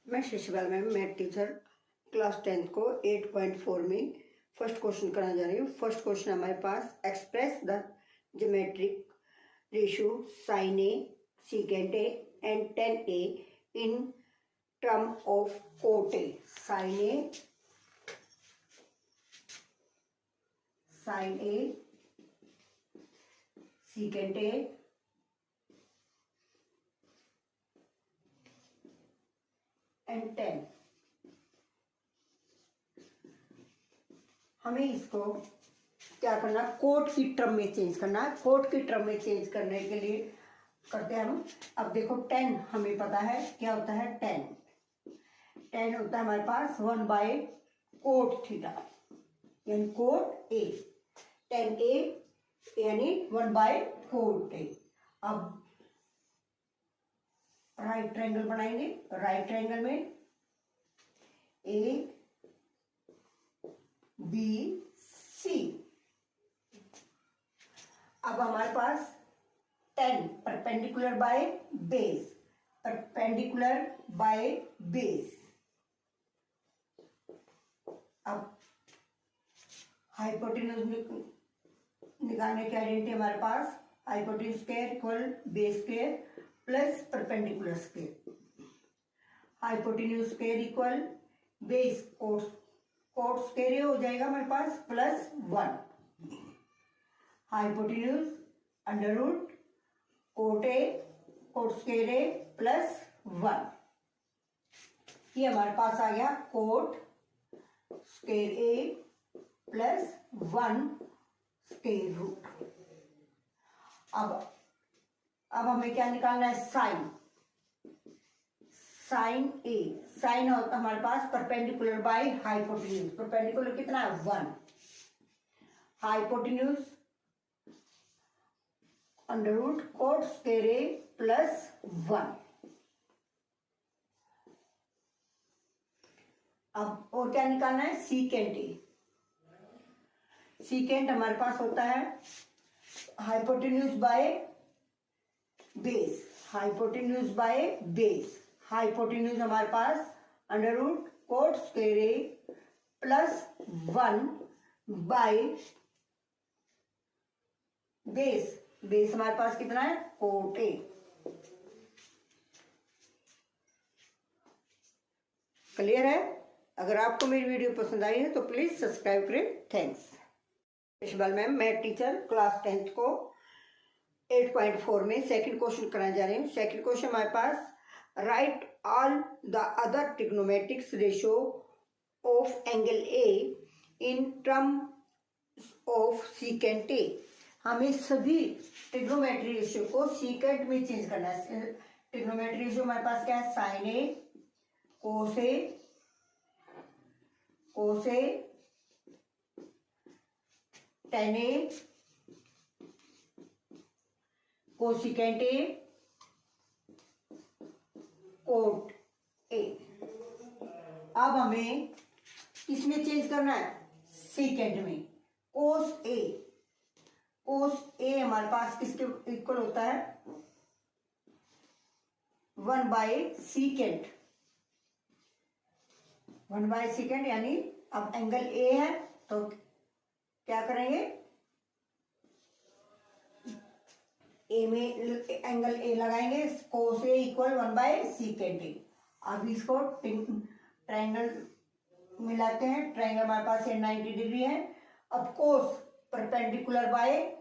मैं Shishupal ma'am math teacher class 10th को 8.4 में फर्स्ट क्वेश्चन कराने जा रही हूँ। फर्स्ट क्वेश्चन हमारे पास express the geometric ratio sin a secant a and tan a in term of cot a। sin a secant a and 10। हमें इसको क्या करना, कोट की टर्म में चेंज करना है। कोट की टर्म में चेंज करने के लिए करते हैं हम। अब देखो 10 हमें पता है क्या होता है। 10 होता है हमारे पास 1 बाय कोट थीटा यानी कोट ए। 10 a यानी 1 बाय कोट ए। अब राइट ट्रायंगल बनाएंगे। राइट ट्रायंगल में ए बी सी। अब हमारे पास 10 perpendicular by base, perpendicular by base. अब हाइपोटेन्यूज निकालने की आइडेंटिटी हमारे पास hypotenuse square equal base square plus perpendicular square. Hypotenuse square equal base cot square हो जाएगा हमारे पास plus 1। Hypotenuse under root cot square A plus 1। ये हमारे पास आ गया coat square A plus 1 square root. अब हमें क्या निकालना है, साइन ए। साइन होता है हमारे पास परपेंडिकुलर बाय हाइपोटेन्यूज। परपेंडिकुलर कितना है 1। Hypotenuse under root cot square A plus 1। अब और क्या निकालना है, सीकेंट ए। सीकेंट हमारे पास होता है hypotenuse by base, hypotenuse by base. Hypotenuse हमारे पास under root cot square A plus 1 by base. Base हमारे पास कितना है, कोट ए। क्लियर है। अगर आपको मेरी वीडियो पसंद आई है तो प्लीज सब्सक्राइब करें। Thanks. Shishupal ma'am math teacher class 10th को 8.4 में सेकंड क्वेश्चन कराने जा रही हूँ। सेकंड क्वेश्चन हमारे पास write all the other trigonometrics ratio of angle A in terms of secant A. हमें सभी ट्रिग्नोमेट्री रेशियो को सीकेंट में चेंज करना है। ट्रिग्नोमेट्री रेशियो हमारे पास क्या है, sine A cos A tan A cosecant A cot A. अब हमें इसमें चेंज करना है सीकेंट में। कोस ए हमारे पास किसके इक्वल होता है, 1 बाय सीकेंट। 1 बाय सीकेंट यानी अब एंगल ए है तो क्या करेंगे, ए में एंगल ए लगाएंगे। कोस A equal 1 by secant A. अब इसको ट्रायंगल मिलाते हैं। ट्रायंगल हमारे पास 90 डिग्री है। अब cos perpendicular by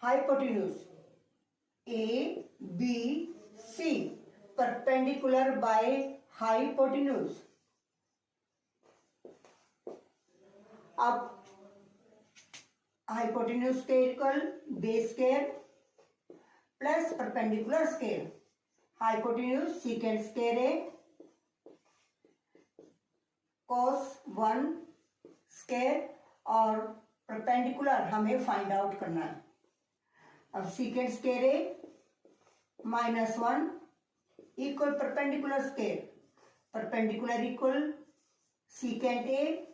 hypotenuse A B C, perpendicular by hypotenuse. अब hypotenuse square equal base square plus perpendicular square. Hypotenuse secant square A cos 1 square और perpendicular हमें फाइंड आउट करना है। अब secant square A minus 1 equal perpendicular square. Perpendicular equal secant A,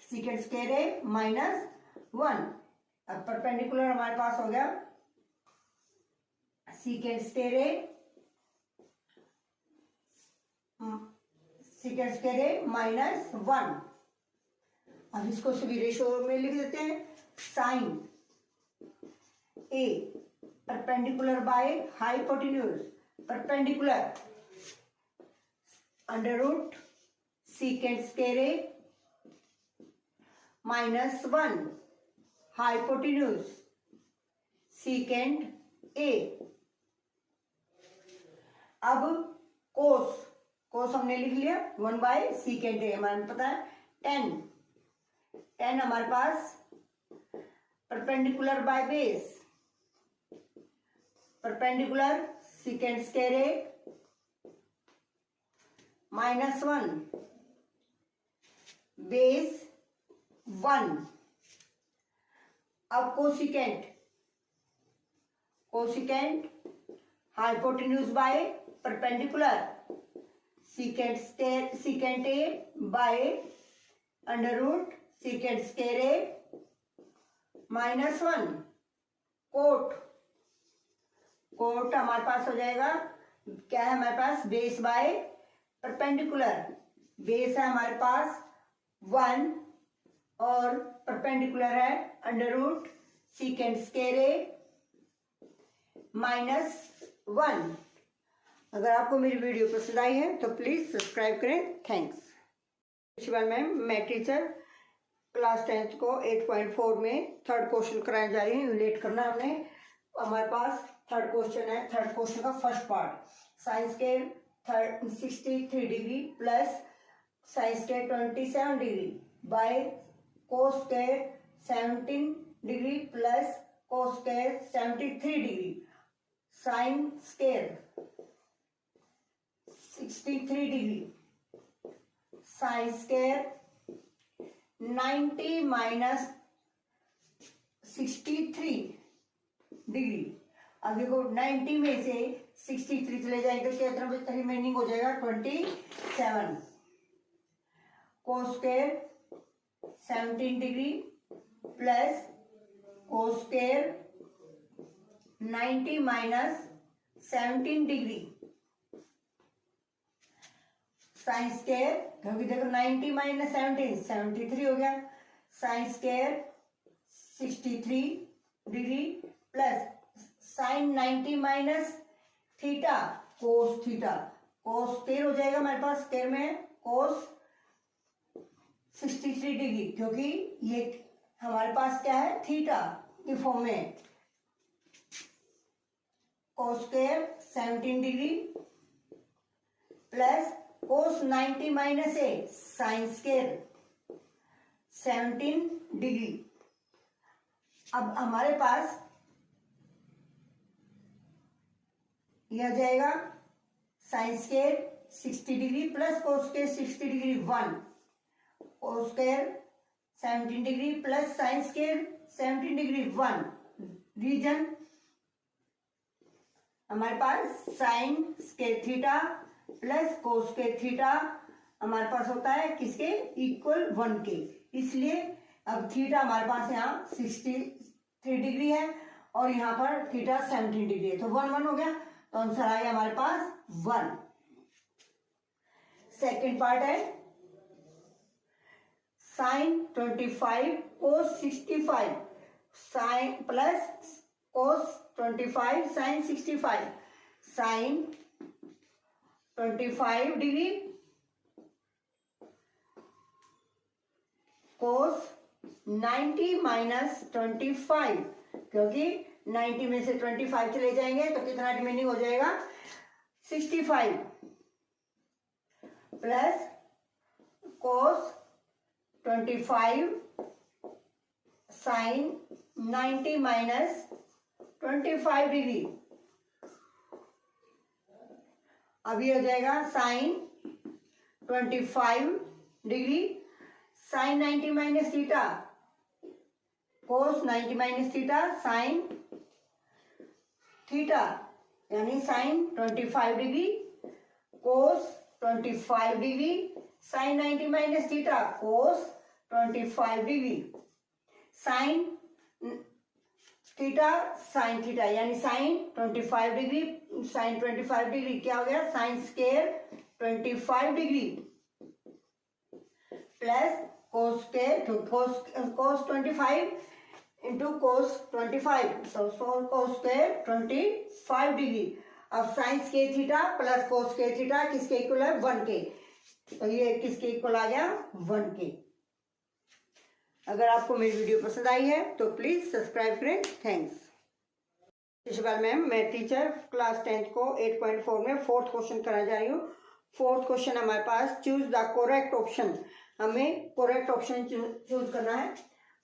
secant square A minus 1। अब perpendicular हमारे पास हो गया secant square A secant square A minus 1। अब इसको सभी रेशो में लिख देते हैं। Sine A perpendicular by hypotenuse, perpendicular under root secant square A minus 1 hypotenuse secant A. अब कोस, कोस हमने लिख लिया 1 बाय सीकेंड ए, हमारे पता है 10 हमारे पास perpendicular by base, perpendicular secant square A minus 1 base 1। अब cosecant, cosecant hypotenuse by perpendicular secant A by under root secant square A minus 1। Cot, cot हमारे पास हो जाएगा, क्या है हमारे पास, बेस बाय परपेंडिकुलर, बेस है हमारे पास 1 और परपेंडिकुलर है under root secant square A minus 1। अगर आपको मेरी वीडियो पसंद आई है तो प्लीज सब्सक्राइब करें। थैंक्स। मैम, मैं टीचर क्लास 10th को 8.4 में थर्ड क्वेश्चन कराने जा रही हूँ। रिलेट करना हमने, हमारे पास थर्ड क्वेश्चन है। थर्ड क्वेश्चन का first part, sine square 63 degree plus sine square 27 degree by cos square 17 degree plus cos square 73 degree. Sine square 63 degree, sine square 90 minus 63 degree. अब देखो 90 में से 63 चले जाएंगे तो कितना रिमेनिंग हो जाएगा 27। कोस square 17 degree plus cos square 90 minus 17 degree. Sine square, क्योंकि देखो 90 माइनस 17 73 हो गया। Sine square 63 degree plus sign 90 minus theta cos theta, cos square हो जाएगा हमारे पास, स्क्वायर में कोस 63 डिग्री, क्योंकि ये हमारे पास क्या है थीटा की फॉर्म में। Cos square 17 degree plus cos 90 minus A sine square 17 degree. अब हमारे पास यह जाएगा sine square 60 degree plus cos square 60 degree 1, cos square 17 degree plus sine square 17 degree 1। Reason हमारे पास sine square theta plus cos square theta हमारे पास होता है किसके, इक्वल 1 के। इसलिए अब थीटा हमारे पास यहाँ 63 डिग्री है और यहाँ पर थीटा 17 डिग्री है, तो 1 1 हो गया, तो आंसर आ गया हमारे पास 1। सेकेंड पार्ट है sine 25 cos 65 sine plus cos 25 sine 65। Sine 25 degree cos 90 minus 25, क्योंकि 90 में से 25 चले जाएंगे तो कितना रिमेनिंग हो जाएगा 65 plus cos 25 sine 90 minus 25 degree. अभी हो जाएगा sine 25 degree sine 90 minus theta cos 90 minus theta sine theta, यानी sine 25 degree cos 25 degree sine 90 minus theta cos 25 degree. Sine theta sine theta, यानी साइन 25 डिग्री साइन 25 डिग्री क्या हो गया, sine square 25 degree plus cos square cos 25 into cos 25, तो cos square 25 degree. अब sine square theta plus cos square theta किसके equal है? 1 के। तो ये किसके इक्वल आ गया? 1 के। अगर आपको मेरी वीडियो पसंद आई है तो प्लीज सब्सक्राइब करें। थैंक्स। शिशुपाल मैम, मैं टीचर क्लास 10th को 8.4 में 4th क्वेश्चन कराने जा रही हूँ। 4th क्वेश्चन हमारे पास, चूज द करेक्ट ऑप्शन। हमें करेक्ट ऑप्शन चूज करना है।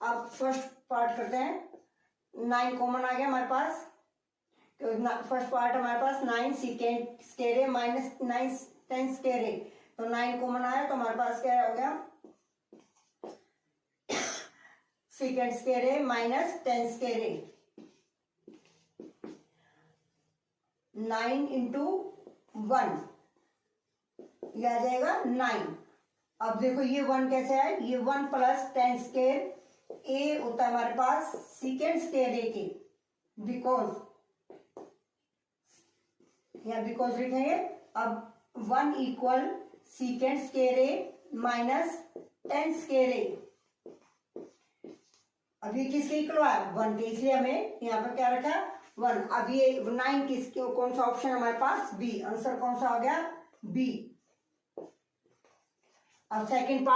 अब फर्स्ट पार्ट करते हैं। 9 कॉमन आ गया हमारे पास, तो फर्स्ट पार्ट हमारे पास 9 सीकेंड स्क्वायर माइनस 9 10 स्क्वायर, तो 9 कॉमन आया तो हमारे पास क्या हो गया? Secant square minus 10 square, 9 into 1, यह आ जाएगा 9। अब देखो ये 1 कैसे है? ये 1 प्लस 10 स्क्वायर ए होता है हमारे पास सीकेंड स्क्वायर ए के, बिकॉज या बिकॉज लिखेंगे। अब 1 equal सीकेंड square A minus 10 square A. अभी किसके इक्वल है? 1 के, इसलिए हमें यहाँ पर क्या रखा? 1। अब ये 9 किसके, कौन सा ऑप्शन हमारे पास? बी। आंसर कौन सा हो गया? बी। अब सेकंड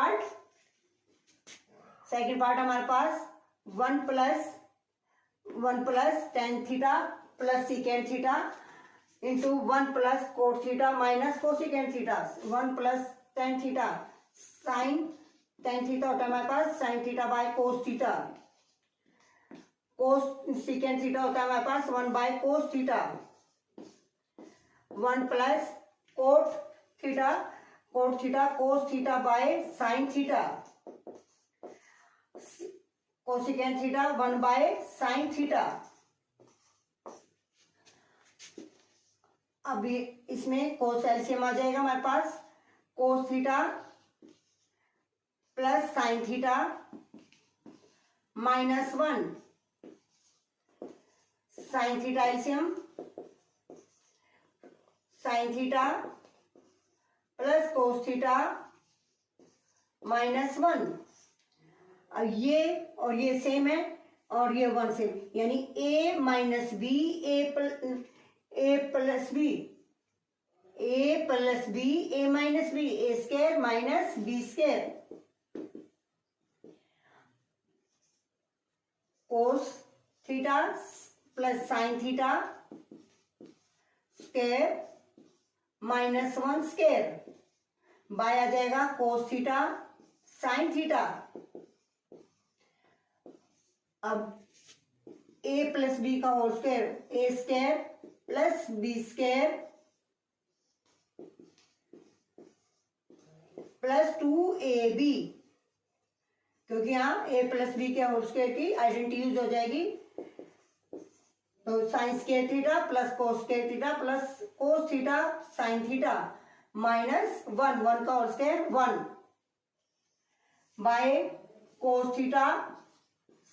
पार्ट हमारे पास 1 plus tan theta plus secant theta into 1 plus cot theta minus cosecant theta. 1 plus tan theta sine tan theta होता है हमारे पास sine theta by cos theta. Cos secant theta होता है हमारे पास 1 by cos theta. 1 plus cot theta cos theta by sine theta. Cosecant theta 1 by sine theta. अभी इसमें कोस एलसीएम आ जाएगा हमारे पास, cos theta plus sine theta minus 1, sign theta LCM sine theta plus cos theta minus 1। अब ये और ये सेम है और ये 1 सेम, यानी a minus B A plus B A minus B A square minus B square. Cos theta plus sine theta square minus 1 square by आ जाएगा कोस थीटा साइन थीटा। अब a प्लस बी का whole square, A square plus B square plus 2ab, क्योंकि यहाँ a plus B के whole square की identity use हो जाएगी। तो sine square theta plus cos square theta plus cos theta sine theta minus 1 का whole square 1 by cos theta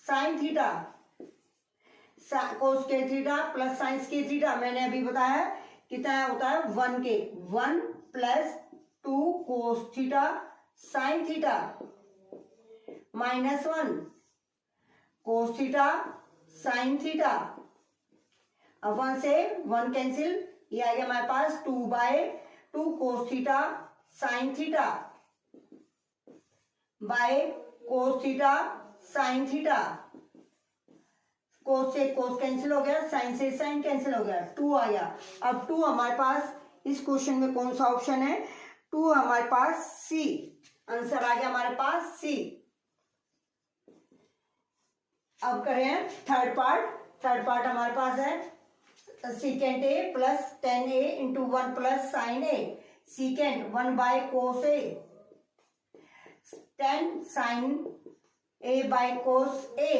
sine theta. Cos square theta plus sine square theta मैंने अभी बताया कितना होता है? 1 के। 1 plus 2 cos theta sine theta minus 1 cos theta sine theta. अब 1 से 1 कैंसिल, ये आ गया हमारे पास 2 by 2 cos theta sine theta by cos theta sine theta. Cos से कोस कैंसिल हो गया, साइन से साइन कैंसिल हो गया, 2 आ गया। अब 2 हमारे पास इस क्वेश्चन में कौन सा ऑप्शन है? 2 हमारे पास सी। आंसर आ गया हमारे पास सी। अब करें थर्ड पार्ट हमारे पास है secant A plus 10a into 1 plus sine A. Secant 1 by cos A, 10 sine A by cos A,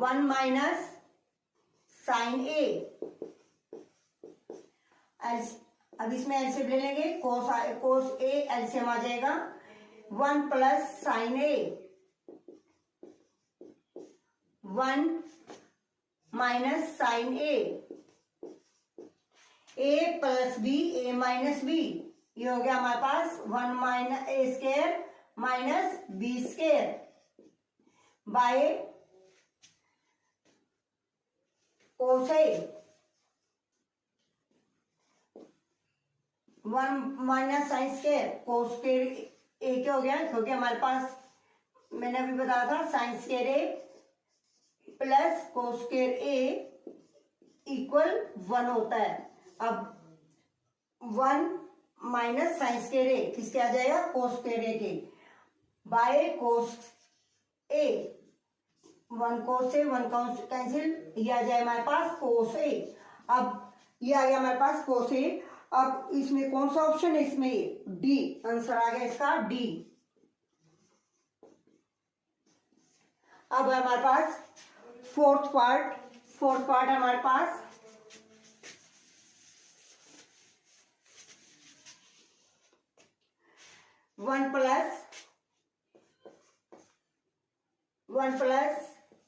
1 minus sine A. अब इसमें एलसीएम ले लेंगे, कोस ए एलसीएम आ जाएगा 1 plus sine A, 1 minus sine A. A plus B A minus B, ये हो गया हमारे पास 1 minus A square minus B square by cos A, 1 minus sine square cos square A क्या हो गया, क्योंकि हमारे पास मैंने अभी बताया था sign square A plus cos square A equal 1 होता है। अब 1 माइनस साइन स्क्वायर ए किसके आ जाएगा, कोस स्क्वायर ए के, bye cos A, 1 cos A 1 cos cancel, ये आ जाए हमारे पास कोस ए। अब ये आ गया हमारे पास कोस ए। अब इसमें कौन सा ऑप्शन है, इसमें डी, आंसर आ गया इसका डी। अब हमारे पास फोर्थ पार्ट हमारे पास one plus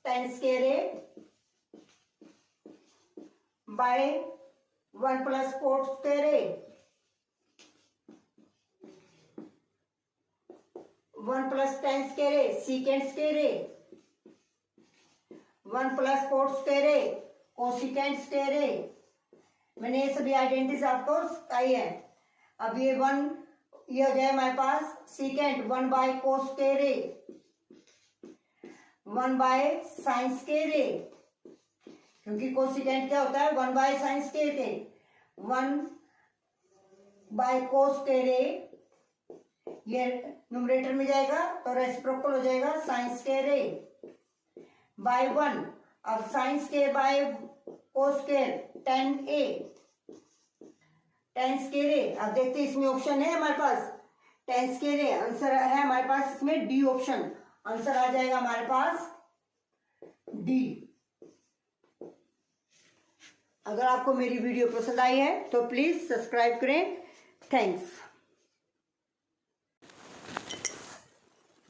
tan square A by 1 plus cot square A, 1 plus tan square A secant square A, 1 plus cot square A cosecant square ए। मैंने ये सभी आइडेंटिटीज आपको बताई है। अब ये 1 ये हो जाए हमारे पास secant 1 by cos square A 1 by sine square A, क्योंकि कोसिकेंड क्या होता है 1 बाय साइन स्क्वायर के, 1 बाय कोस स्क्वायर ए, ये न्यूमरेटर में जाएगा तो रेसिप्रोकल हो जाएगा साइन स्क्वायर ए बाय 1। अब sine square by cos square 10a 10 square A. अब देखते हैं इसमें ऑप्शन है हमारे पास 10 स्क्वायर ए, आंसर है हमारे पास इसमें डी ऑप्शन, आंसर आ जाएगा हमारे पास डी। अगर आपको मेरी वीडियो पसंद आई है तो प्लीज सब्सक्राइब करें। थैंक्स।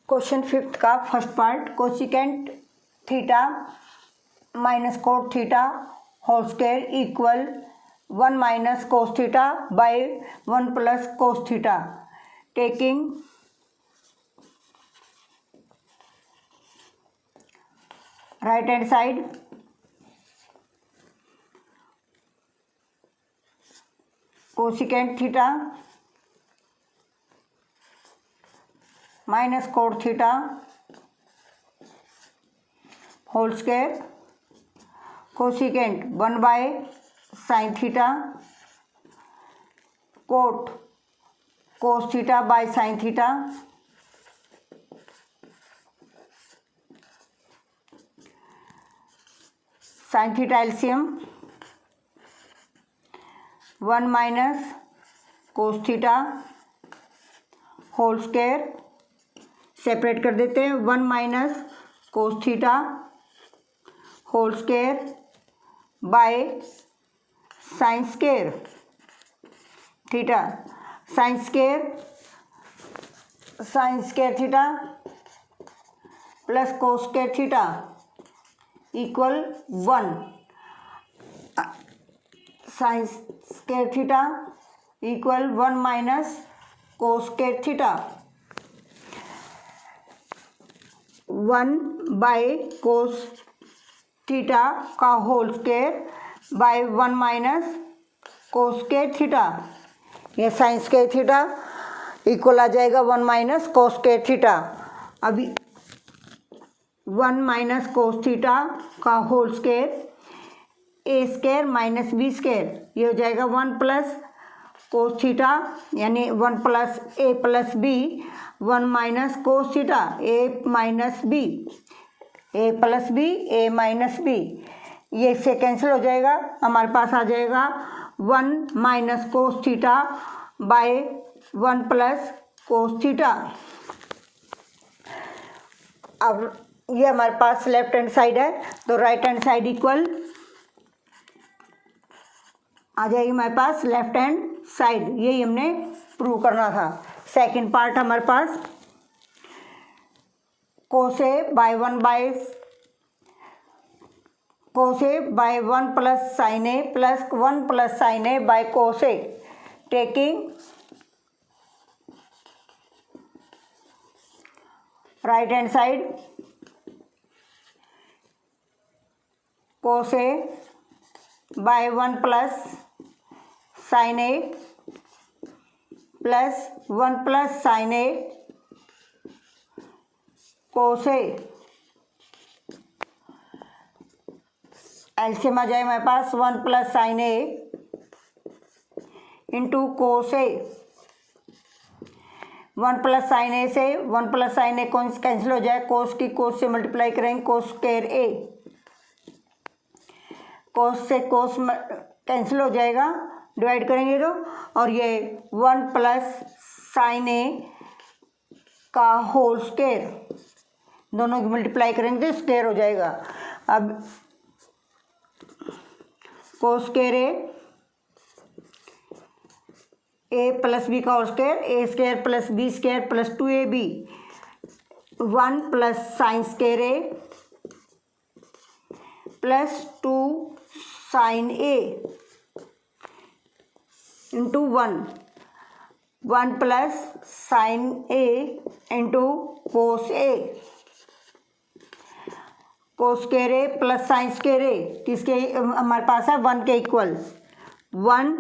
क्वेश्चन 5 का first part, cosecant theta minus cot theta whole square equal 1 minus cos theta by 1 plus cos theta, taking right hand side cosecant theta minus cot theta whole square, cosecant 1 by sine theta cot cos theta by sine theta, sine theta LCM 1 minus cos theta whole square, separate कर देते हैं, 1 minus cos theta whole square by sine square theta, sine square theta plus cos square theta equal 1, sine square theta equal 1 minus cos square theta, 1 by cos theta का whole square by 1 minus cos square theta, यह sine square theta equal आ जाएगा 1 minus cos square theta. अभी 1 minus cos theta का whole square A square minus B square, ये हो जाएगा 1 plus cos theta यानी 1 plus A plus B, 1 minus cos theta A minus B, A plus B A minus B, ये इससे cancel हो जाएगा, हमारे पास आ जाएगा 1 minus cos theta by 1 plus cos theta. अब ये हमारे पास लेफ्ट हैंड साइड है तो राइट हैंड साइड इक्वल आ जाएगी हमारे पास लेफ्ट हैंड साइड, यही हमने प्रूव करना था। सेकंड पार्ट हमारे पास cos A by 1 by cos A by 1 plus sin A plus 1 plus sin A by cos A, taking right hand side cos A by 1 plus sin A plus 1 plus sin A cos A, LCM आ जाए हमारे पास 1 plus sine A into cos A. 1 plus sine A से 1 plus sine ए cancel हो जाए, कोस की कोस से multiply करेंगे, कोस स्क्वायर ए, कोस से कोस कैंसिल हो जाएगा, डिवाइड करेंगे तो, और ये 1 प्लस साइन ए का होल स्क्वायर, दोनों की मल्टीप्लाई करेंगे तो स्क्वायर हो जाएगा। अब cos square A plus B का whole square, A square plus B square plus 2ab, 1 plus sine square A plus 2 sine A into 1 plus sine A into cos A, cos square A plus sine square A, किसके हमारे पास है 1 के equal, 1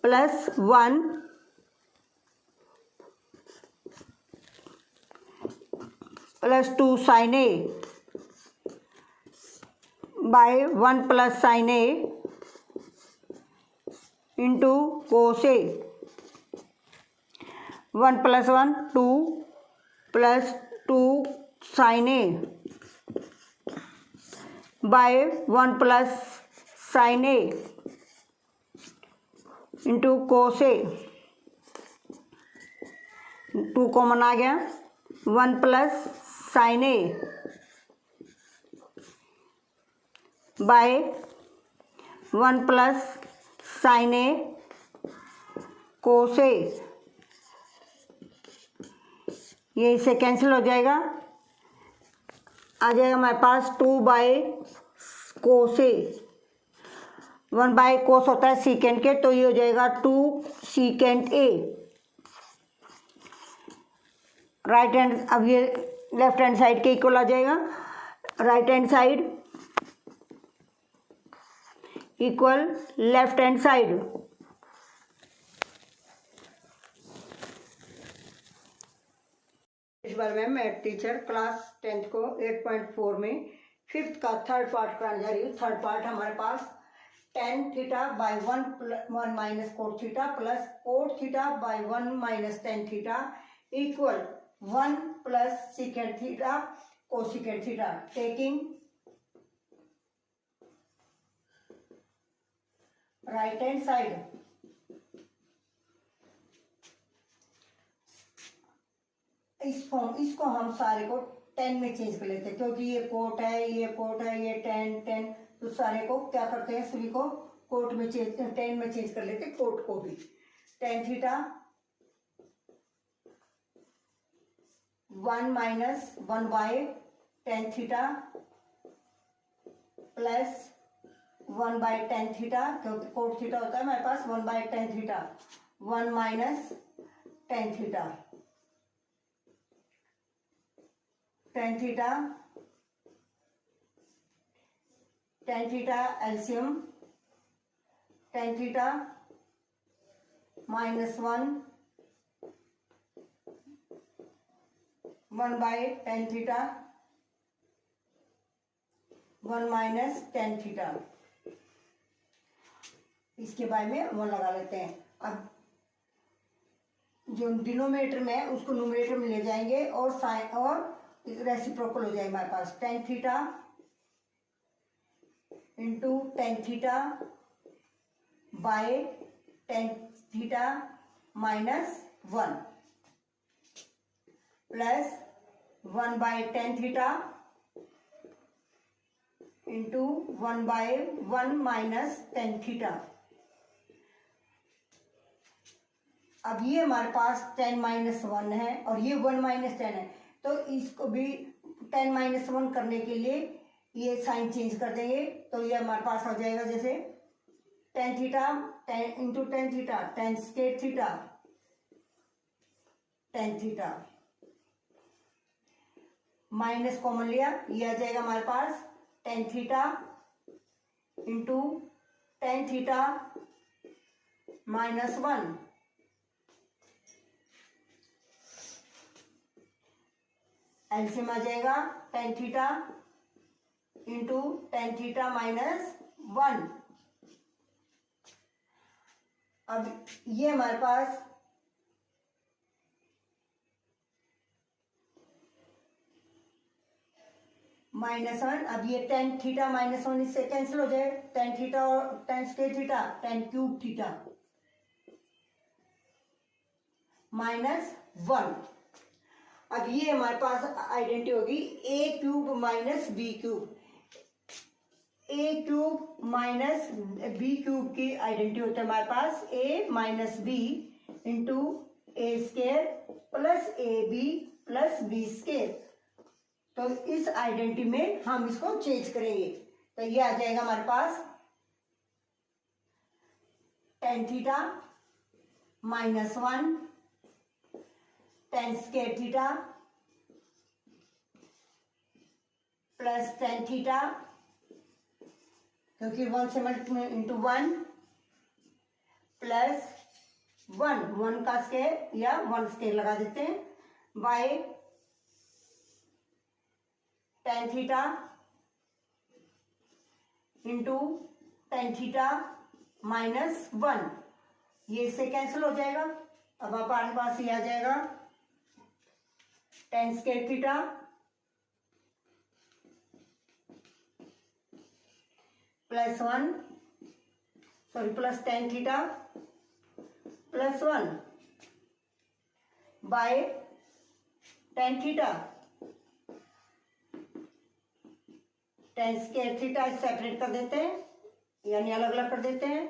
plus 1 plus 2 sine A by 1 plus sine A into cos A, 1 plus 1 2 plus 2 sine A by 1 plus sine A into cos A, 2 common आ गया, 1 plus sine A by 1 plus sine A cos A, ये इससे cancel हो जाएगा, आ जाएगा हमारे पास 2 bye cos A, 1 by कोस होता है सीकेंट के, तो ये हो जाएगा 2 सीकेंट ए। राइट हैंड, अब ये लेफ्ट हैंड साइड के इक्वल आ जाएगा, right hand side equal left hand side. इस बार में मैथ टीचर क्लास 10th को 8.4 में 5th का थर्ड पार्ट कराने जा रही हूँ। थर्ड पार्ट हमारे पास tan theta by 1 minus cot theta plus cot theta by 1 minus tan theta equal 1 plus secant theta cosecant theta, taking right hand side इसको हम सारे को 10 में चेंज कर लेते हैं, क्योंकि ये कोट है, ये कोट है, ये 10, तो सारे को क्या करते हैं, सभी को कोट में चेंज 10 में चेंज कर लेते हैं, कोट को भी। tan theta 1 minus 1 by tan theta plus 1 by tan theta, क्योंकि कोट थीटा होता है हमारे पास 1 by tan theta, 1 minus tan theta, tan theta LCM, tan theta -1 1 by tan theta 1 minus tan theta, इसके बारे में 1 लगा लेते हैं। अब जो डिनोमिनेटर में है उसको न्यूमरेटर में ले जाएंगे और साइन और रेसिप्रोकल हो जाएगा हमारे पास, tan theta into tan theta by tan theta -1 plus 1 by tan theta into 1 by 1 minus tan theta. अब ये हमारे पास tan -1 है और ये 1 माइनस 10 है, तो इसको भी tan -1 करने के लिए ये साइन चेंज कर देंगे तो ये हमारे पास आ जाएगा जैसे tan theta into tan theta, tan square theta, tan theta, minus common लिया, ये आ जाएगा हमारे पास tan theta into tan theta minus one, LCM आ जाएगा tan theta into tan theta minus one. अब ये हमारे पास माइनस वन, अब ये टेन थीटा माइनस वन इससे कैंसिल हो जाए, टेन थीटा और tan square theta, tan cube theta minus one. अब ये हमारे पास आइडेंटिटी होगी A cube minus B cube, A cube minus B cube की आइडेंटिटी होता है हमारे पास A minus B into A square plus A B plus B square. तो इस आइडेंटिटी में हम इसको चेंज करेंगे तो ये आ जाएगा हमारे पास tan theta minus one, tan square theta plus tan theta, क्योंकि वन से multiply into one plus one, one का स्क्वायर या वन स्क्वायर लगा देते हैं, by tan theta into tan theta minus one, ये इससे कैंसिल हो जाएगा। अब हमारे पास ये आ जाएगा ten square theta plus one, sorry plus tan theta plus one by tan theta, tan square theta separate कर देते हैं यानी अलग अलग कर देते हैं,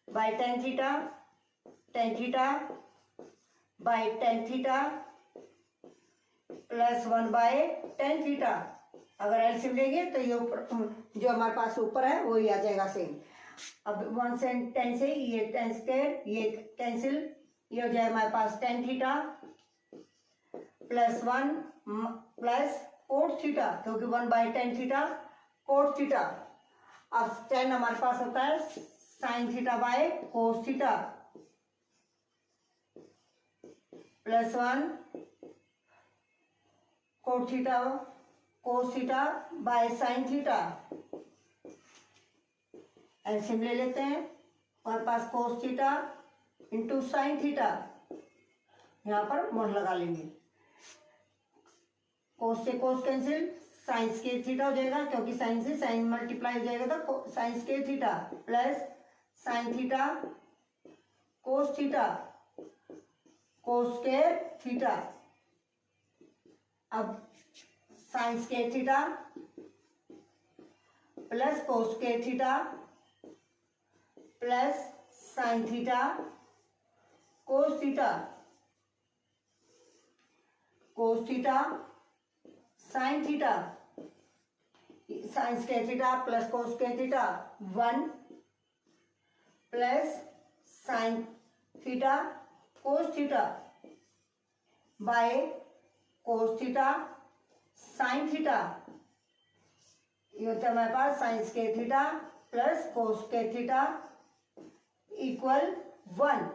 by tan theta by tan theta plus one by tan theta. अगर एलसीएम लेंगे तो ये ऊपर जो हमारे पास ऊपर है वो ही आ जाएगा सेम। अब वन से टेन से ये टेन स्क्वायर ये कैंसिल, ये हो जाए हमारे पास tan theta plus one plus cot theta, क्योंकि one by tan theta cot theta. अब टेन हमारे पास होता है sine theta by cos theta plus one cot theta cos theta by sine theta. LCM ले लेते हैं, हमारे पास cos theta into sine theta, यहाँ पर वन लगा लेंगे, कोस से cos cancel, sine square theta हो जाएगा क्योंकि साइन से साइन मल्टीप्लाई हो जाएगा तो sine square theta plus sine theta cos theta cos square theta. अब sine square theta plus cos square theta plus sine theta cos theta, cos theta sine theta, sine square theta plus cos square theta one plus sine theta cos theta by cos theta sine theta, ये होता है हमारे पास sine square theta plus cos square theta equal one.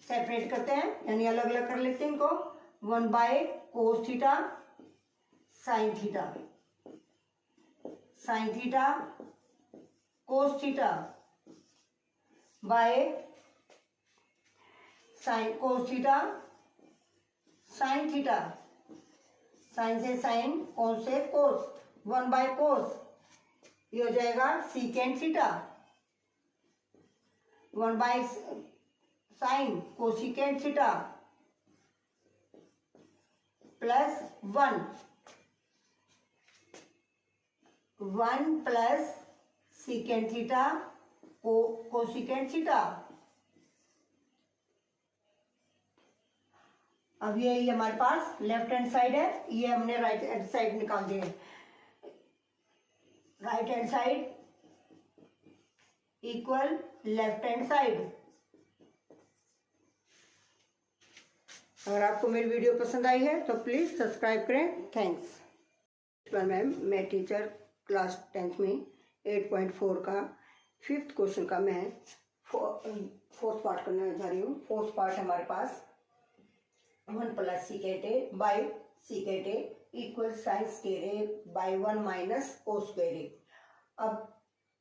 Separate करते हैं यानी अलग अलग कर लेते हैं इनको, one by cos theta sine theta, sine theta cos theta by sine cos theta sine theta, sine से साइन कोस से कोस, वन बाय कोस, ये हो जाएगा secant theta, one by sine cosecant theta plus one, one plus secant theta cosecant theta. अब ये हमारे पास left hand side है, ये हमने राइट हैंड साइड निकाल दिए। Right hand side equal left hand side. अगर आपको मेरी वीडियो पसंद आई है तो प्लीज़ सब्सक्राइब करें। थैंक्स। मैम, मैं टीचर क्लास 10th में 8.4 का 5th क्वेश्चन का मैं फोर्थ पार्ट करने जा रही हूँ। फोर्थ पार्ट हमारे पास 1 + secant A by secant A equal sign square A by 1 minus cos square A। अब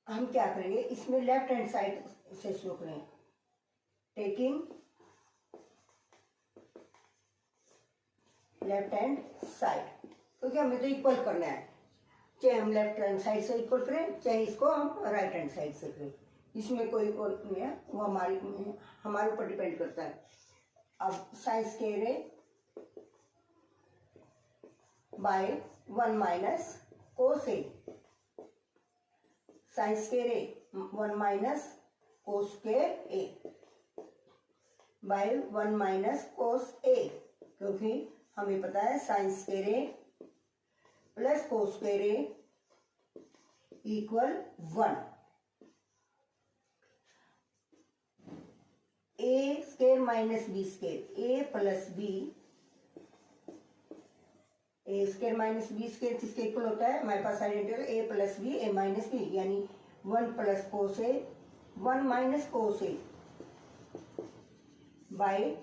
हम क्या करेंगे, इसमें लेफ्ट हैंड साइड से शुरू करें। टेकिंग लेफ्ट हैंड साइड, क्योंकि हमें तो इक्वल करना है, चाहे हम लेफ्ट हैंड साइड से इक्वल करें चाहे इसको हम राइट हैंड साइड से करें, इसमें कोई इक्वल नहीं है, वो हमारे ऊपर डिपेंड करता है। अब sine square A by 1 minus cos A, sine square A 1 minus cos square A by 1 minus cos A, क्योंकि हमें पता है sine square A plus cos square A equal 1। A square minus B square, A plus B, A square minus B square किसके equal होता है, हमारे पास identical A plus B A minus B, यानी 1 plus cos A 1 minus cos A by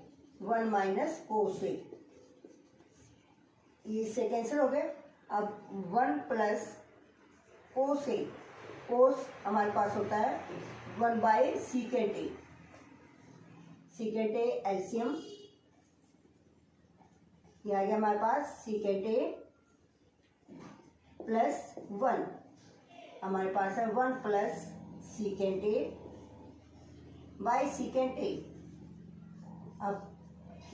1 minus cos A, ये इससे cancel हो गए। अब 1 प्लस कोस A, कोस हमारे पास होता है 1 by secant A, secant A LCM, ये आ गया हमारे पास सीकेंट A प्लस 1, हमारे पास है 1 plus secant A by secant A। अब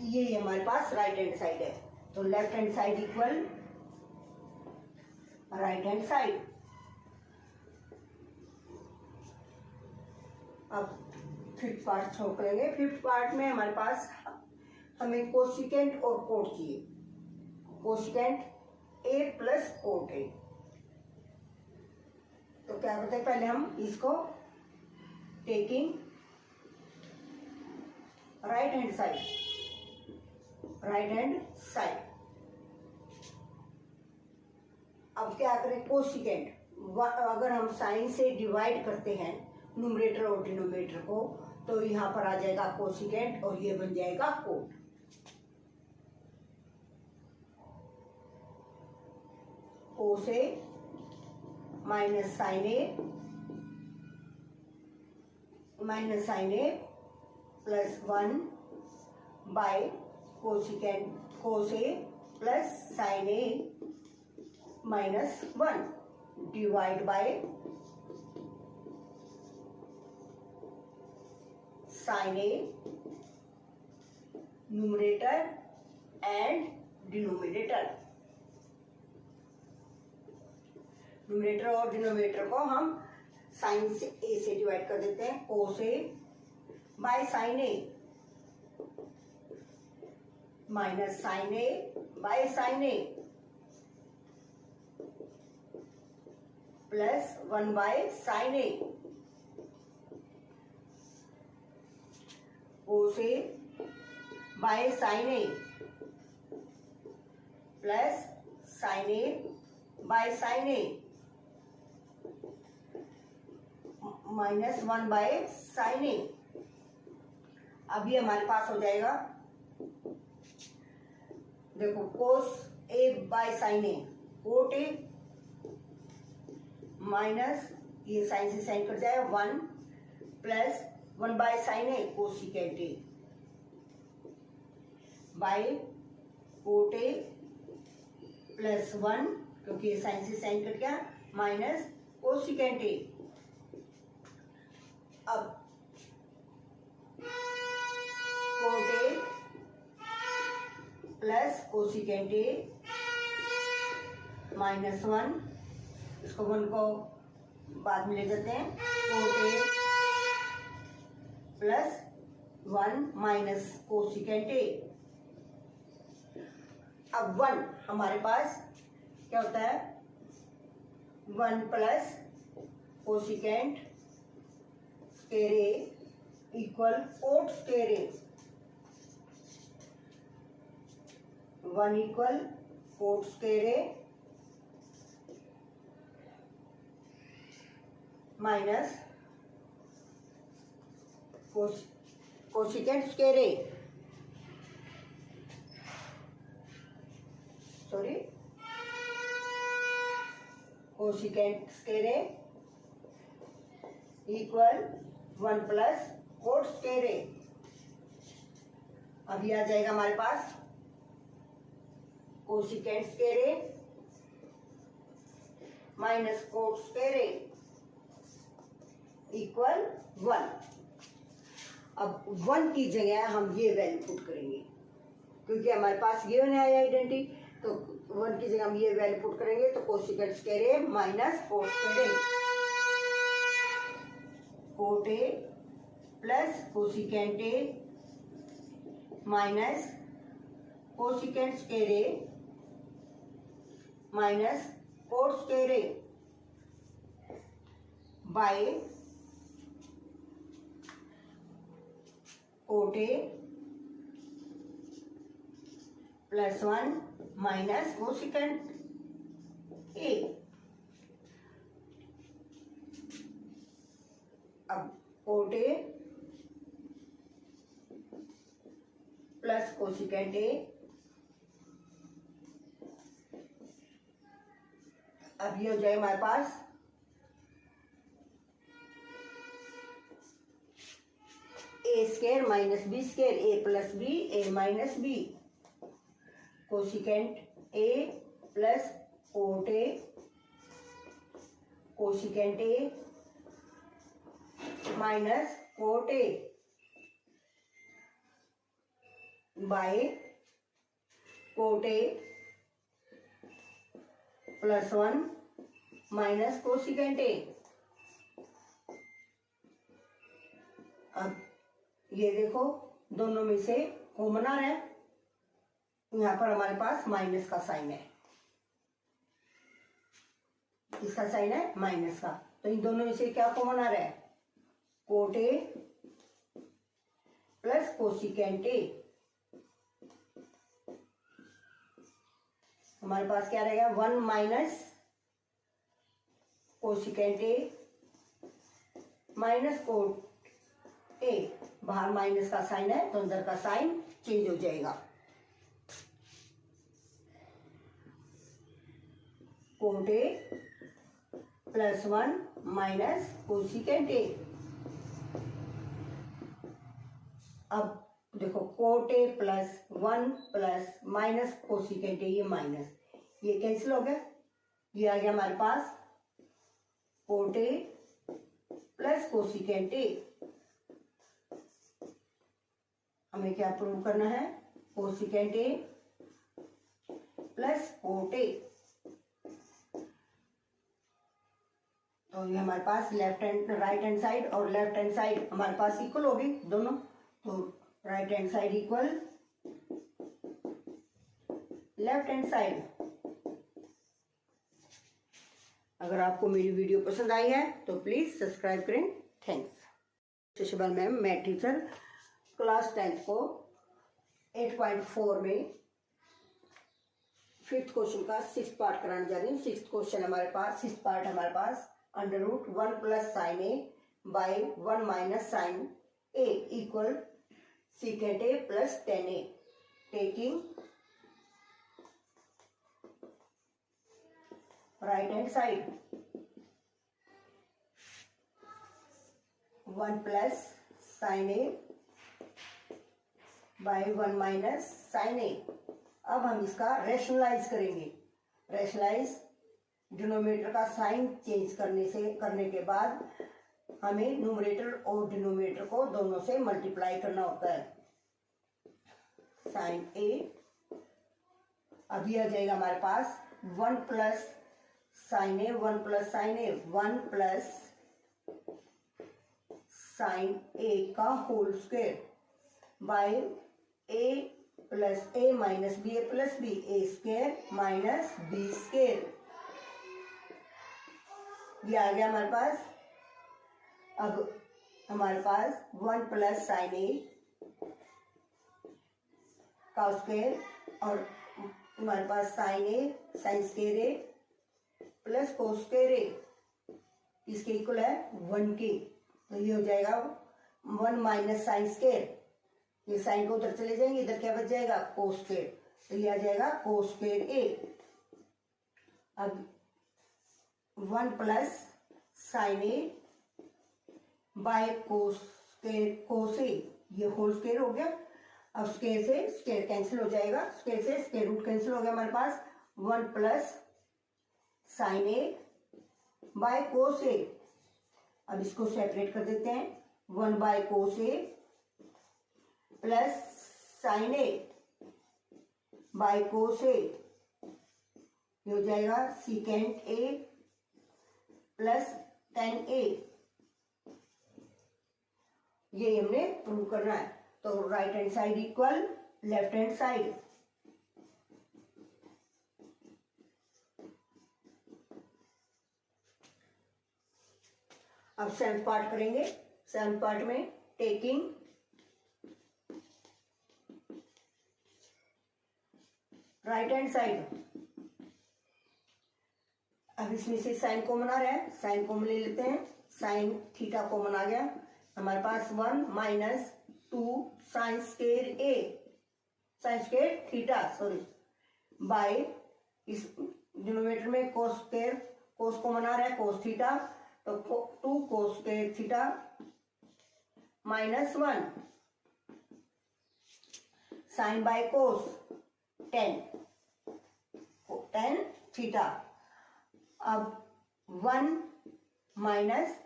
ये हमारे पास राइट हैंड साइड है, तो left hand side equal right hand side. अब 5th पार्ट शो करेंगे। 5th पार्ट में हमारे पास हमें कोसिकेंट और कोट चाहिए, cosecant A plus coat A। तो क्या करते हैं, पहले हम इसको taking right hand side, right hand side. अब क्या करें, कोसिकेंट, अगर हम साइन से डिवाइड करते हैं न्यूमरेटर और डिनोमिनेटर को, तो यहाँ पर आ जाएगा कोसिकेंट और ये बन जाएगा cot. Cos A minus sine A minus sine A plus 1 by cosecant cos A plus sine A minus 1 divide by sine A numerator and denominator. Numerator और डिनोमिनेटर को हम साइन से A से डिवाइड कर देते हैं, cos A by sine A minus sine A by sine A plus 1 by sine A, cos A by sine A plus sine A by sine A minus 1 by sine A। अब ये हमारे पास हो जाएगा, देखो cos A by sine A, cot A minus ये sine से sine cut जाएगा 1 plus 1 by sine A cosecant A by cot A plus 1, क्योंकि ये साइन से साइन कट गया, माइनस कोसिकेंट A। अब cot A plus cosecant A minus 1, इसको 1 को बाद में ले जाते हैं, cot A plus 1 minus cosecant A अब 1 हमारे पास क्या होता है, 1 plus cosecant square A equal cot square A, 1 equal cot square A minus cosecant square A, sorry cosecant square A equal 1 plus cot square A. अभी आ जाएगा हमारे पास cosecant square A minus cot square A equal 1। अब 1 की जगह हम ये value put करेंगे, क्योंकि हमारे पास ये है आइडेंटिटी, तो 1 की जगह हम ये वैल्यू पुट करेंगे, तो cosecant square A minus cot square A, cot A plus cosecant A minus cosecant square A minus cot square A by cot A plus 1 minus cosecant A. अब cot A plus cosecant A, अब ये हो जाए हमारे पास A square minus B square, A plus B A minus B, cosecant A plus cot A cosecant A minus cot A by cot A plus 1 minus cosecant A. अब ये देखो दोनों में से कॉमन आ रहा है, यहाँ पर हमारे पास माइनस का साइन है, इसका साइन है माइनस का, तो इन दोनों में से क्या कॉमन आ रहा है, कोट ए प्लस कोसिकेंट ए। हमारे पास क्या रहेगा, 1 minus cosecant A minus cot ए, बाहर माइनस का साइन है तो अंदर का साइन चेंज हो जाएगा, coat A plus 1 minus cosecant A. अब देखो coat A plus 1 plus minus cosecant ए, ये माइनस ये कैंसिल हो गया, ये आ गया हमारे पास cot A plus cosecant A. हमें क्या प्रूव करना है, cosecant A plus cot A, तो ये हमारे पास left hand right hand side और लेफ्ट हैंड साइड हमारे पास इक्वल होगी दोनों, तो right hand side equal left hand side. अगर आपको मेरी वीडियो पसंद आई है तो प्लीज सब्सक्राइब करें, थैंक्स। शशिबाल मैम, मैं टीचर क्लास 10th को 8.4 में 5th क्वेश्चन का 6th पार्ट कराने जा रही हूँ। 6th क्वेश्चन हमारे पास 6th पार्ट हमारे पास under root 1 plus sine A by 1 minus sine A equal secant A plus 10a, taking right hand side 1 plus sine A by 1 minus sine A. अब हम इसका रेशनलाइज करेंगे, रेशनलाइज डिनोमिनेटर का sign change करने के बाद हमें न्यूमरेटर और डिनोमिनेटर को दोनों से मल्टीप्लाई करना होता है। साइन ए, अभी आ जाएगा हमारे पास 1 plus sine A, 1 plus sine A, 1 plus sine A का whole square by A plus A minus B A plus B, A square minus B square, ये आ गया हमारे पास। अब हमारे पास 1 प्लस साइन ए का स्क्वायर और हमारे पास sine A sine square A plus cos square ए, इसके इक्वल है 1 के, तो ये हो जाएगा 1 माइनस साइन स्क्वायर, ये साइन को उधर चले जाएंगे, इधर क्या बच जाएगा कोस स्क्वायर, तो ये आ जाएगा कोस स्क्वायर ए। अब 1 plus sine A by cos A, ये होल स्क्वायर हो गया। अब स्क्वायर से स्क्वायर कैंसिल हो जाएगा, स्क्वायर से स्क्वायर रूट कैंसिल हो गया हमारे पास। 1 plus sine A by cos A, अब इसको सेपरेट कर देते हैं। 1 by cos A plus sine A by cos A, ये हो जाएगा secant A plus tan A, ये हमने प्रूव करना है। तो right hand side equal left hand side, अब सेवंथ पार्ट करेंगे। सेवंथ पार्ट में टेकिंग राइट हैंड साइड, अब इसमें से साइन कॉमन आ रहा है, साइन कॉमन ले लेते हैं। साइन थीटा कॉमन आ गया हमारे पास। 1 minus 2 sine square A, sine square theta sorry, by इस डिनोमिनेटर में कोस स्क्वायर, कोस कॉमन आ रहा है कोस थीटा, तो 2 cos square theta minus 1 sine by cos 10 theta. अब 1 minus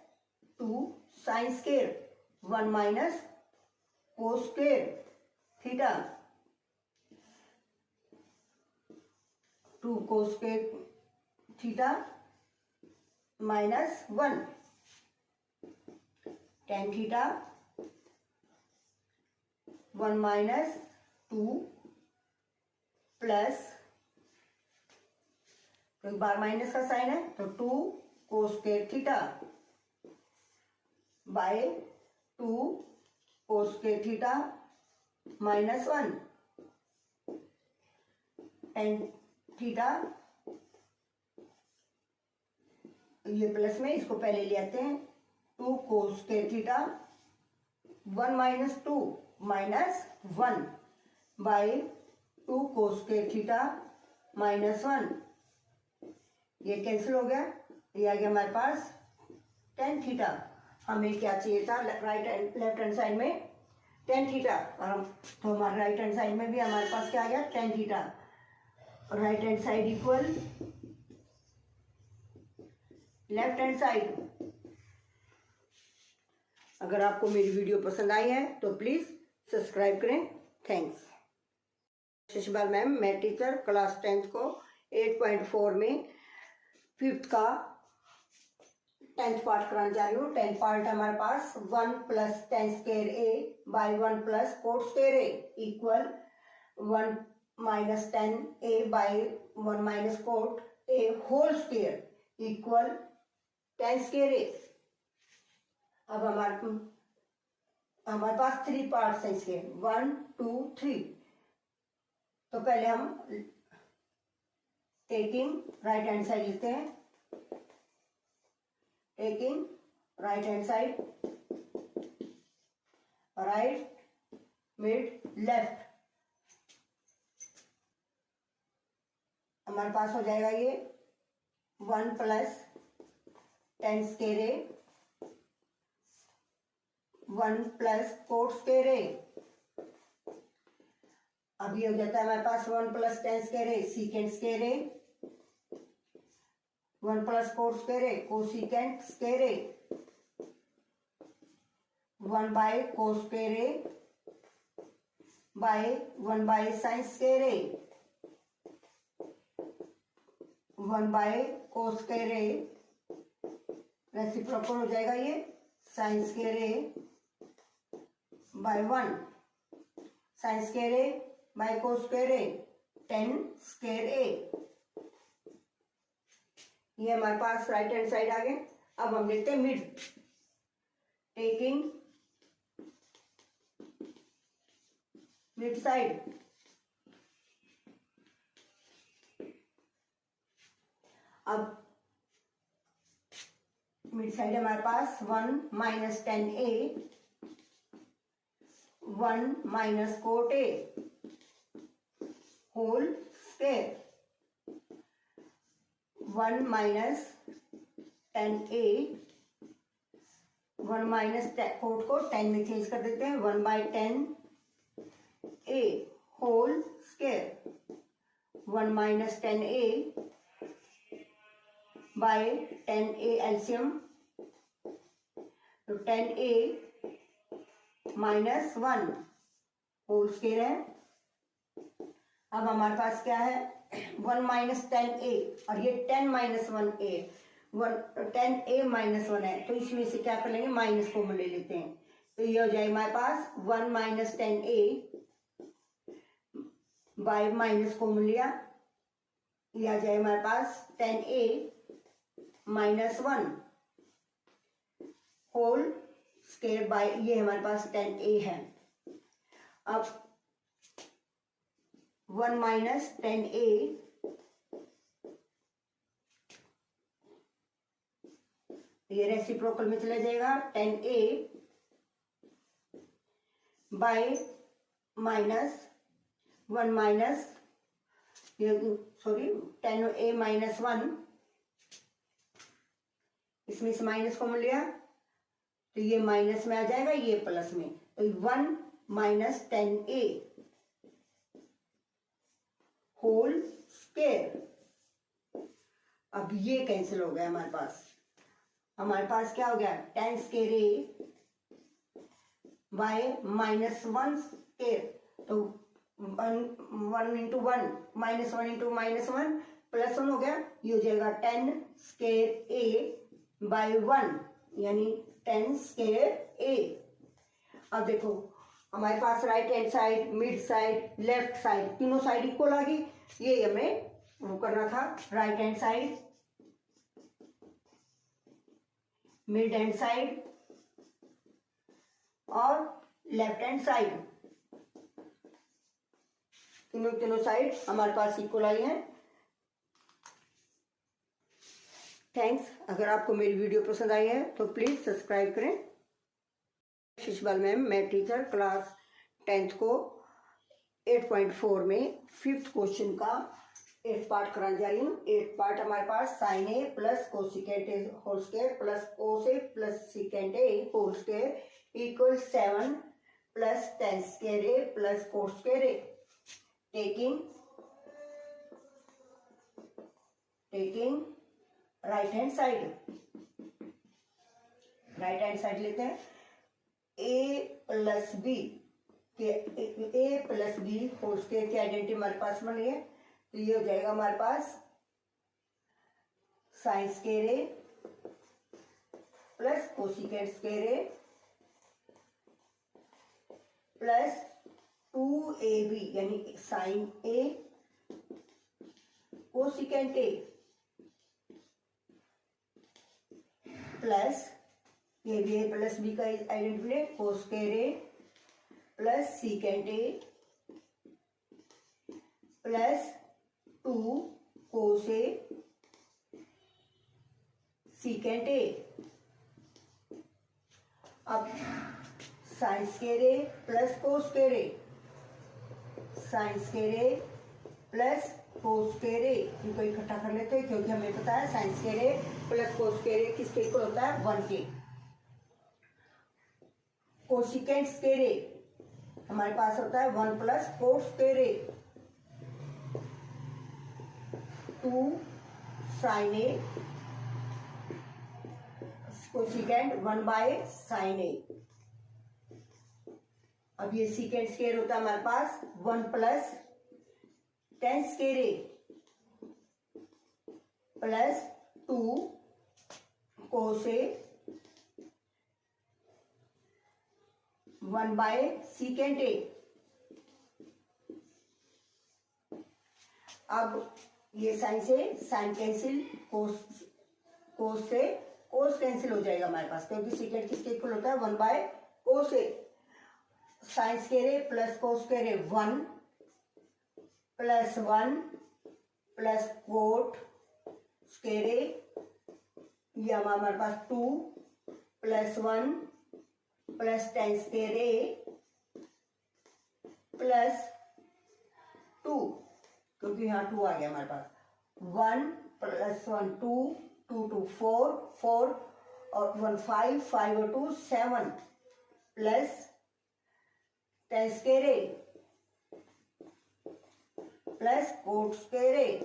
2 sine square, 1 minus cos square theta, 2 cos square theta minus 1 tan theta, 1 minus 2 plus, तो एक बार minus का साइन है तो 2 cos square theta by 2 cos square theta minus 1 tan theta, ये plus में इसको पहले ले आते हैं। 2 cos square theta 1 minus 2 minus 1 by 2 cos square theta minus 1, ये कैंसिल हो गया, ये आ गया हमारे पास टेन थीटा। हमें क्या चाहिए था right and left hand side में टेन थीटा, और तो हमारे राइट हैंड साइड में भी हमारे पास क्या आ गया tan theta. Right hand side equal left hand side. अगर आपको मेरी वीडियो पसंद आई है तो प्लीज सब्सक्राइब करें। थैंक्स। शशिबाल मैम, मैं टीचर क्लास 10th को 8.4 में 5th का 10th पार्ट कराना जा रही हूँ। 10th पार्ट हमारे पास 1 plus tan square A by 1 plus cot square A equal 1 minus tan A by 1 minus cot A whole square equal 10 square A. अब हमारे पास 3 पार्ट्स हैं इसके, 1 2 3। तो पहले हम टेकिंग राइट हैंड साइड लिखते हैं। Taking right hand side, right mid left, हमारे पास हो जाएगा ये 1 plus tan square A 1 plus cot square A. अब ये हो जाता है हमारे पास 1 plus tan square A secant square A, 1 plus cot square A cosecant square A, 1 by cos square A by 1 by sine square A, 1 by cos square A, reciprocal हो जाएगा ये sign square A by 1 sine square A by को square A, 10 square A. ये हमारे पास right hand side आ गए। अब हम लिखते हैं मिड, टेकिंग मिड साइड। अब मिड साइड हमारे पास 1 minus 10a, 1 minus cot A whole square, 1 minus 10a, 1 minus cot को 10 में चेंज कर देते हैं, 1 by 10a whole square, 1 minus 10a by 10a LCM, तो 10a माइनस 1 होल स्क्वायर है। अब हमारे पास क्या है, 1 माइनस 10a और ये 10 माइनस 1a, 10a माइनस 1 है, तो इसमें से क्या कर लेंगे, माइनस कॉमन ले लेते हैं। तो ये हो जाएगा हमारे पास 1 minus 10a by minus common लिया, ये आ जाए हमारे पास 10a minus 1 whole square by, ये हमारे पास 10a है। अब 1 माइनस 10a ये रेसिप्रोकल में चला जाएगा, 10a by minus 1 minus, sorry 10a minus 1, इसमें से माइनस कॉमन लिया तो ये माइनस में आ जाएगा, ये प्लस में, तो 1 माइनस 10a होल स्क्वायर। अब ये कैंसिल हो गया हमारे पास क्या हो गया, 10 square a bye minus 1 square, तो 1 into 1 minus 1 into minus 1 plus 1 हो गया, ये हो जाएगा 10 स्क्वायर a बाय 1, यानी 10 स्क्वायर a। अब देखो हमारे पास right hand side, mid side, left side, तीनों साइड इक्वल आ गई। ये हमें वो करना था, right hand side, mid hand side और लेफ्ट हैंड साइड, तीनों साइड हमारे पास इक्वल आई है। थैंक्स। अगर आपको मेरी वीडियो पसंद आई है तो प्लीज सब्सक्राइब करें। शिशबाल मैम, मैं टीचर क्लास 10th को 8.4 में 5th क्वेश्चन का 8th पार्ट कराने जा रही हूँ। 8th पार्ट हमारे पास sine A plus cosecant A whole square plus cos A plus secant A whole square equal 7 plus 10 square A plus cos square A. Taking right hand side लेते हैं, a plus B whole square की identity हमारे पास बन गई है, तो ये हो जाएगा हमारे पास sine square A plus cosecant square A plus 2ab, यानी sine A cosecant A plus ये भी ए प्लस बी का आइडेंटिटी है, cos square A plus secant A plus 2 cos A secant A. अब sine square A plus cos square A, sine square A plus cos square A, इनको इकट्ठा कर लेते हैं क्योंकि हमें पता है sine square A plus cos square A किसके इक्वल होता है, 1 के। कोसिकेंट स्क्वायर ए हमारे पास होता है 1 plus cos square A, 2 sine A cosecant 1 by sine A. अब ये सीकेंट स्क्वायर होता है हमारे पास 1 plus 10 square A plus 2 cos A 1 by secant A. अब ये साइन से साइन कैंसिल, कोस से कोस कैंसिल हो जाएगा हमारे पास, क्योंकि सीकेंट किसके इक्वल होता है 1/कोस ए। Sine square A plus cos square A 1 plus 1 plus cot square A, ये हमारे पास 2 plus 1 plus tan square A plus 2, क्योंकि यहाँ 2 आ गया हमारे पास, 1 प्लस 1 2, 2 2 4, 4 और 1 5, 5 और 2 7 plus tan square A plus cot square ए।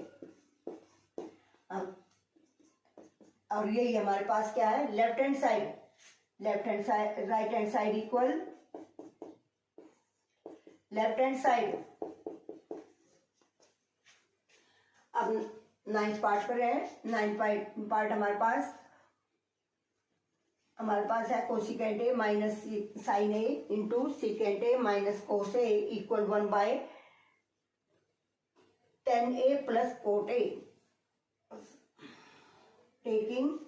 और यही हमारे पास क्या है, left hand side, right hand side equal left hand side. अब 9th पार्ट पर है, 9th पार्ट हमारे पास है cosecant A minus sine A into secant A minus cos A equal 1/10a plus cot A. Taking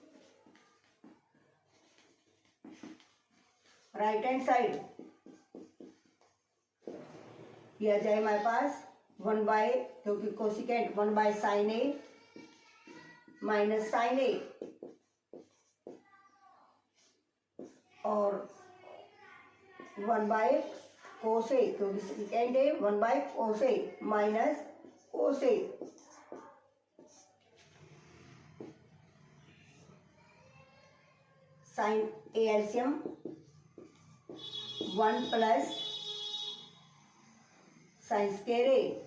right hand side, यह आ जाए हमारे पास 1/, क्योंकि कोसिकेंट 1/साइन ए माइनस साइन ए और 1/कोस ए, क्योंकि सेकेंड ए 1/कोस A minus cos A. Sine A LCM 1 plus sine square A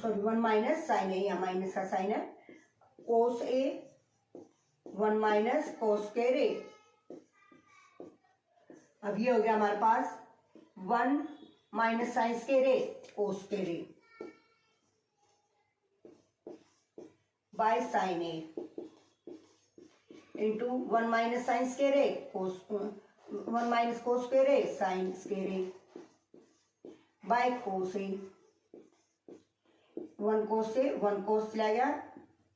sorry 1 minus sine A, या माइनस का साइन है, कोस A 1 minus cos square A. अब ये हो गया हमारे पास 1 minus sine square A cos square A by sine A into 1 minus sine square A cos 1 minus cos square A sine square A by cos A. 1 cos से 1 कोस चला गया,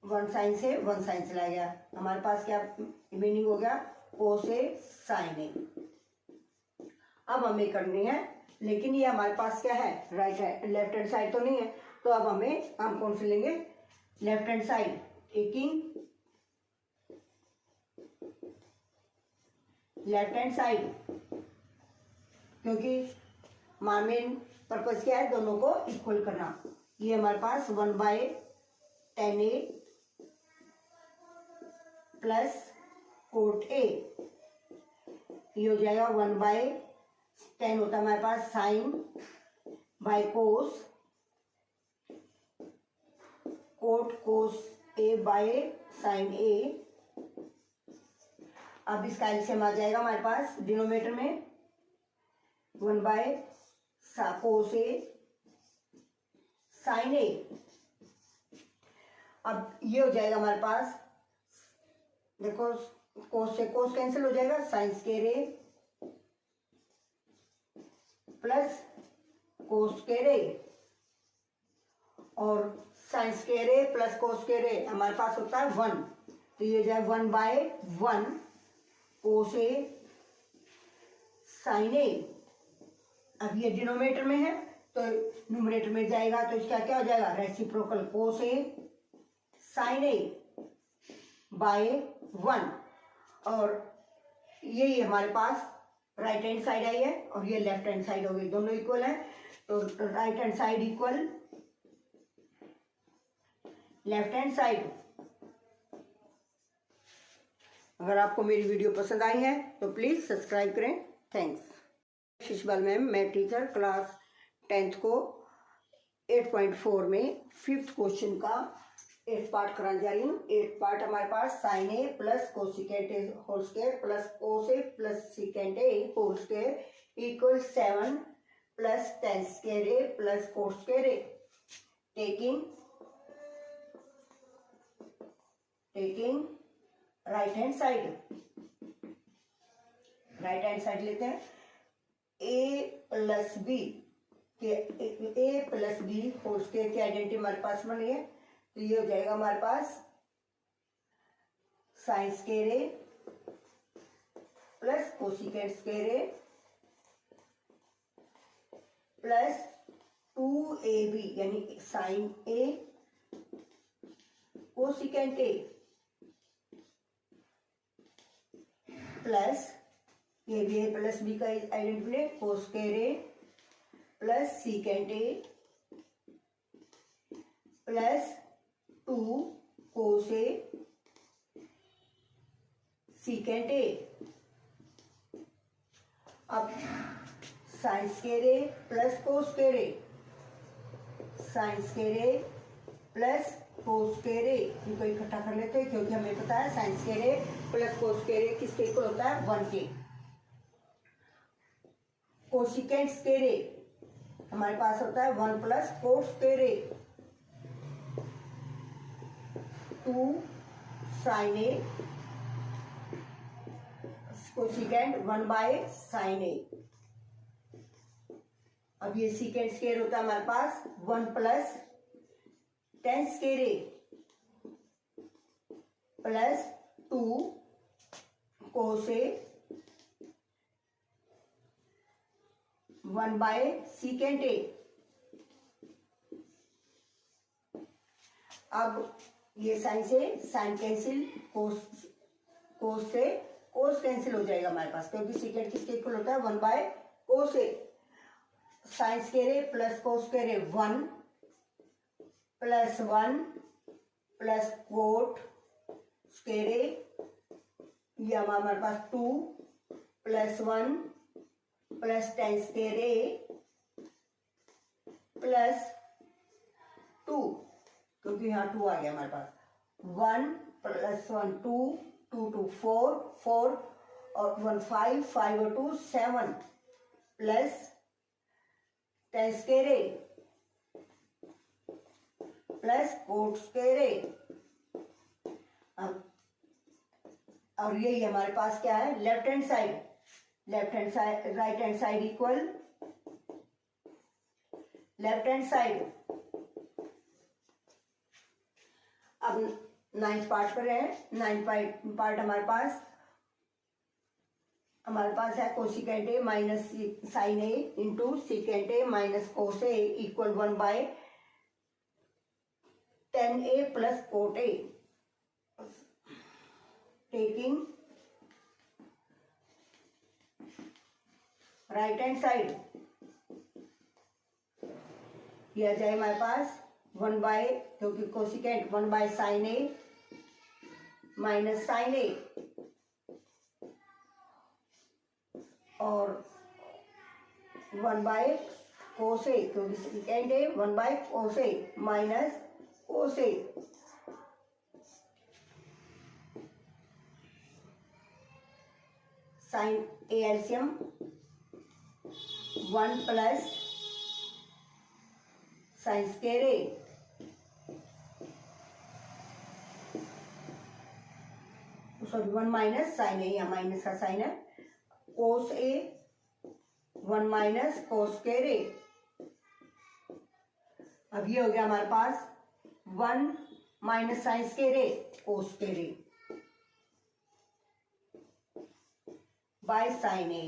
1 sign से 1 साइन चला गया, हमारे पास क्या मीनिंग हो गया, कोस ए साइन ए। अब हमें करनी है, लेकिन ये हमारे पास क्या है, लेफ्ट हैंड साइड तो नहीं है, तो अब हम कौन से लेंगे, left hand side. Taking left hand side, क्योंकि मेन पर्पज क्या है, दोनों को इक्वल करना। ये हमारे पास 1/10a प्लस कोट ए, ये हो जाएगा 1/10 होता है हमारे पास sine by cos, cot cos A by sine A. अब इसका एलसीएम आ जाएगा हमारे पास डिनोमिनेटर में 1/कोस ए साइन ए। अब ये हो जाएगा हमारे पास, देखो कोस से कोस कैंसिल हो जाएगा, sine square A plus cos square ए, और sign square A plus cos square ए हमारे पास होता है 1, तो ये जाए 1/1 कोस ए साइन ए। अब ये डिनोमिनेटर में है तो न्यूमरेटर में जाएगा, तो इसका क्या हो जाएगा, reciprocal cos A sine A by 1, और यही हमारे पास राइट हैंड साइड आई है और ये लेफ्ट हैंड साइड हो गई, दोनों इक्वल है, तो right hand side equal left hand side. अगर आपको मेरी वीडियो पसंद आई है तो प्लीज सब्सक्राइब करें, थैंक्स। शिशबाल मैम, मैं टीचर क्लास 10th को 8.4 में 5th क्वेश्चन का 8th पार्ट कराने जा रही हूँ। 8th पार्ट हमारे पास sine A plus cosecant A whole square plus cos A plus secant A whole square equal 7 plus tan square A plus cos square A. Taking right hand side, लेते हैं। A plus B whole square की identity हमारे पास बन गई है। तो ये हो जाएगा हमारे पास sine square A plus cosecant square A plus 2ab यानी sine A cosecant A plus ये भी ए प्लस बी का identity cos square A plus secant A plus 2 cos A secant A. अब sine square A plus cos square A, sine square A plus cos square A, इनको इकट्ठा कर लेते हैं क्योंकि हमें पता है sine square A plus cos square A किसके इक्वल होता है 1 के। कोसिकेंट स्क्वायर ए हमारे पास होता है 1 plus cos square A 2 sine A cosecant 1 by sine A. अब ये सीकेंट स्क्वायर होता है हमारे पास 1 plus tan square A plus 2 cos A 1 by secant A. अब ये साइन से साइन कैंसिल, कोस से कोस कैंसिल हो जाएगा हमारे पास क्योंकि सीकेंट किसके इक्वल होता है 1 by cos A. Sine square A plus cos square A 1 plus 1 plus cot square A, ये हमारे पास 2 plus 1 plus tan square A plus 2 क्योंकि यहाँ 2 आ गया हमारे पास 1 प्लस 1 2 2 2 4 और 1 5 5 और 2 7 plus tan square A plus cot square A. अब और यही हमारे पास क्या है left hand side right hand side equal left hand side. अब 9th पार्ट पर है। 9th पार्ट हमारे पास है cosecant A minus sine A into secant A minus cos A equal 1 by 10a plus cot A. Taking right hand side यह जाए हमारे पास 1 बाय क्योंकि cosecant 1 by sine A minus sine A और 1 by cos A क्योंकि secant A 1 by cos A minus cos A. Sine A LCM 1 plus sine square A sorry 1 minus sine A, या minus का sign है कोस A 1 minus cos square A. अब ये हो गया हमारे पास 1 minus sine square A cos square A by sine A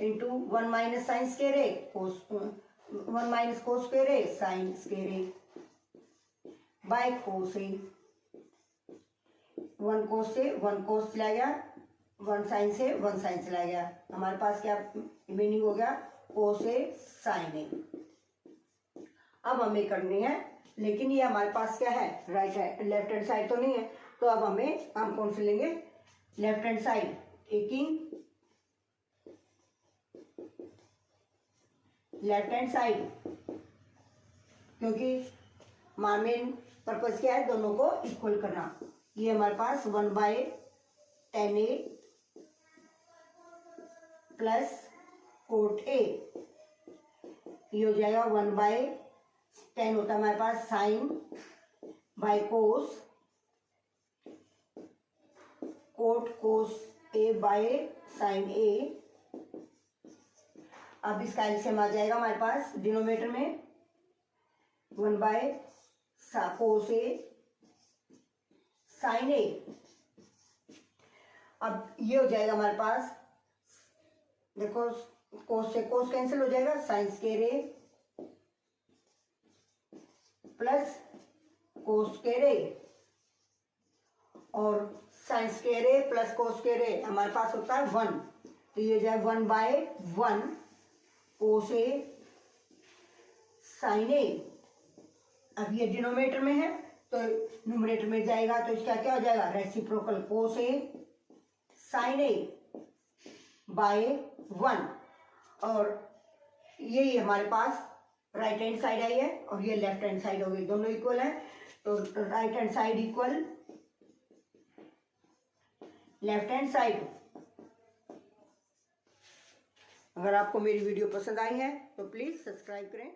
into 1 minus sine square A cos 1 minus cos square A sine square A by cos A. 1 cos से 1 कोस चला गया, 1 sign से 1 साइन चला गया, हमारे पास क्या मीनिंग हो गया कोस ए साइन ए। अब हमें करनी है लेकिन ये हमारे पास क्या है राइट लेफ्ट हैंड साइड तो नहीं है, तो अब हम कौन से लेंगे left hand side. Taking left hand side क्योंकि मेन पर्पज क्या है दोनों को इक्वल करना। ये हमारे पास 1 by 10a plus cot A, ये हो जाएगा 1 बाय 10 होता है हमारे पास sine by cos cot cos A by sine A अब इसका एलसीएम आ जाएगा हमारे पास डिनोमिनेटर में 1 cos A sin A। अब ये हो जाएगा हमारे पास, देखो कोस से कोस कैंसिल हो जाएगा, sine square A plus cos square A और sign square A plus cos square A हमारे पास होता है 1, तो ये जाए 1/1 कोस A साइन A। अब ये डिनोमिनेटर में है तो न्यूमरेटर में जाएगा, तो इसका क्या हो जाएगा, reciprocal cos A sine A by 1। और यही हमारे पास राइट हैंड साइड आई है और ये लेफ्ट हैंड साइड हो गई, दोनों इक्वल है, तो right hand side equal left hand side. अगर आपको मेरी वीडियो पसंद आई है तो प्लीज सब्सक्राइब करें।